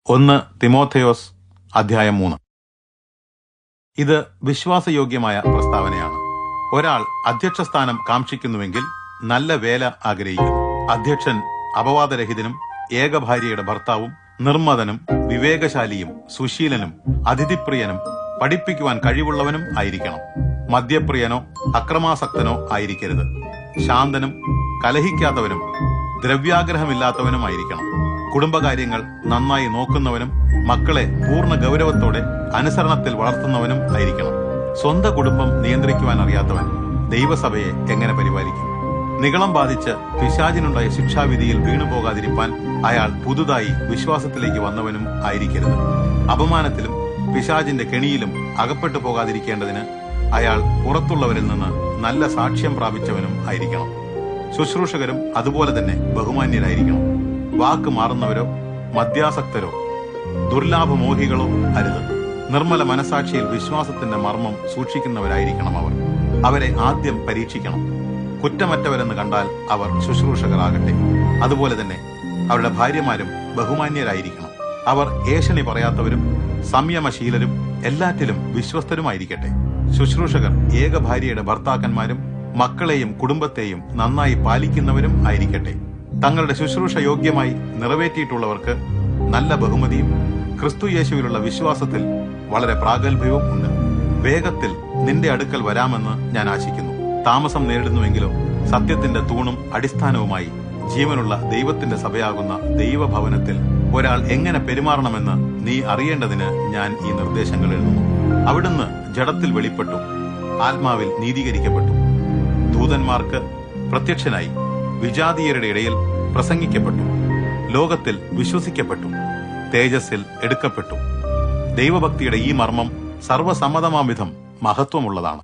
1 തിമോഥെയോസ് അധ്യായം 3. ഇത് വിശ്വാസയോഗ്യമായ പ്രസ്താവനയാണ്. ഒരാൾ അധ്യക്ഷസ്ഥാനം കാക്ഷിക്കുന്നുവെങ്കിൽ നല്ല വേല ആഗ്രഹിക്കുന്നു. അധ്യക്ഷൻ അപവാദരഹിതനും ഏകഭാര്യയുടെ ഭർത്താവും നിർമ്മതനും വിവേകശാലിയും സുശീലനും അതിഥിപ്രിയനും പഠിപ്പിക്കുവാൻ കഴിവുള്ളവനും ആയിരിക്കണം. മദ്യപ്രിയനോ അക്രമാസക്തനോ ആയിരിക്കരുത്. ശാന്തനും കലഹിക്കാത്തവനും ദ്രവ്യാഗ്രഹമില്ലാത്തവനുമായിരിക്കണം. കുടുംബകാര്യങ്ങൾ നന്നായി നോക്കുന്നവനും മക്കളെ പൂർണ്ണ ഗൗരവത്തോടെ അനുസരണത്തിൽ വളർത്തുന്നവനും ആയിരിക്കണം. സ്വന്തം കുടുംബം നിയന്ത്രിക്കുവാൻ അറിയാത്തവൻ ദൈവസഭയെ എങ്ങനെ പരിപാലിക്കും? നിഗളം ബാധിച്ച് പിശാചിനുണ്ടായ ശിക്ഷാവിധിയിൽ വീണുപോകാതിരിപ്പാൻ അയാൾ പുതുതായി വിശ്വാസത്തിലേക്ക് വന്നവനും ആയിരിക്കരുത്. അപമാനത്തിലും പിശാചിന്റെ കെണിയിലും അകപ്പെട്ടു പോകാതിരിക്കേണ്ടതിന് അയാൾ പുറത്തുള്ളവരിൽ നിന്ന് നല്ല സാക്ഷ്യം പ്രാപിച്ചവനും ആയിരിക്കണം. ശുശ്രൂഷകരും അതുപോലെ തന്നെ ബഹുമാന്യരായിരിക്കണം. വാക്ക് മാറുന്നവരോ മദ്യാസക്തരോ ദുർലാഭമോഹികളോ അരുത്. നിർമ്മല മനസാക്ഷിയിൽ വിശ്വാസത്തിന്റെ മർമ്മം സൂക്ഷിക്കുന്നവരായിരിക്കണം അവർ. അവരെ ആദ്യം പരീക്ഷിക്കണം. കുറ്റമറ്റവരെന്ന് കണ്ടാൽ അവർ ശുശ്രൂഷകരാകട്ടെ. അതുപോലെ തന്നെ അവരുടെ ഭാര്യമാരും ബഹുമാന്യരായിരിക്കണം. അവർ ഏഷണി പറയാത്തവരും സംയമശീലരും എല്ലാറ്റിലും വിശ്വസ്തരുമായിരിക്കട്ടെ. ശുശ്രൂഷകർ ഏകഭാര്യയുടെ ഭർത്താക്കന്മാരും മക്കളെയും കുടുംബത്തെയും നന്നായി പാലിക്കുന്നവരും ആയിരിക്കട്ടെ. തങ്ങളുടെ ശുശ്രൂഷ യോഗ്യമായി നിറവേറ്റിയിട്ടുള്ളവർക്ക് നല്ല ബഹുമതിയും ക്രിസ്തു യേശുവിലുള്ള വിശ്വാസത്തിൽ വളരെ പ്രാഗൽഭ്യവും ഉണ്ട്. വേഗത്തിൽ നിന്റെ അടുക്കൽ വരാമെന്ന് ഞാൻ ആശിക്കുന്നു. താമസം നേരിടുന്നുവെങ്കിലോ സത്യത്തിന്റെ തൂണും അടിസ്ഥാനവുമായി ജീവനുള്ള ദൈവത്തിന്റെ സഭയാകുന്ന ദൈവഭവനത്തിൽ ഒരാൾ എങ്ങനെ പെരുമാറണമെന്ന് നീ അറിയേണ്ടതിന് ഞാൻ ഈ നിർദ്ദേശങ്ങൾ എഴുതുന്നു. അവിടുന്ന് ജഡത്തിൽ വെളിപ്പെട്ടു, ആത്മാവിൽ നീതീകരിക്കപ്പെട്ടു, ദൂതന്മാർക്ക് പ്രത്യക്ഷനായി, വിജാതീയരുടെ ഇടയിൽ പ്രസംഗിക്കപ്പെട്ടു, ലോകത്തിൽ വിശ്വസിക്കപ്പെട്ടു, തേജസ്സിൽ എടുക്കപ്പെട്ടു. ദൈവഭക്തിയുടെ ഈ മർമ്മം സർവസമ്മതമാം വിധം മഹത്വമുള്ളതാണ്.